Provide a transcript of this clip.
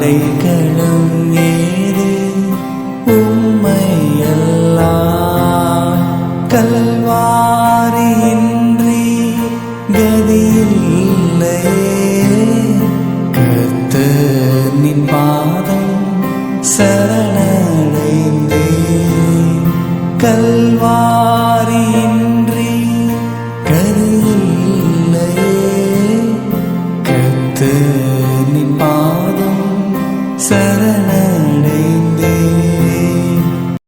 அடைக்கலம் ஏது உம்மையெல்லாம் கல்வாரியின்றி கதியில்லையே கர்த்தர் நின் பாதம் சரணடைந்தே கல்வாரியின்றி கதியில்லையே கர்த்தர் நின் பாதம் சரண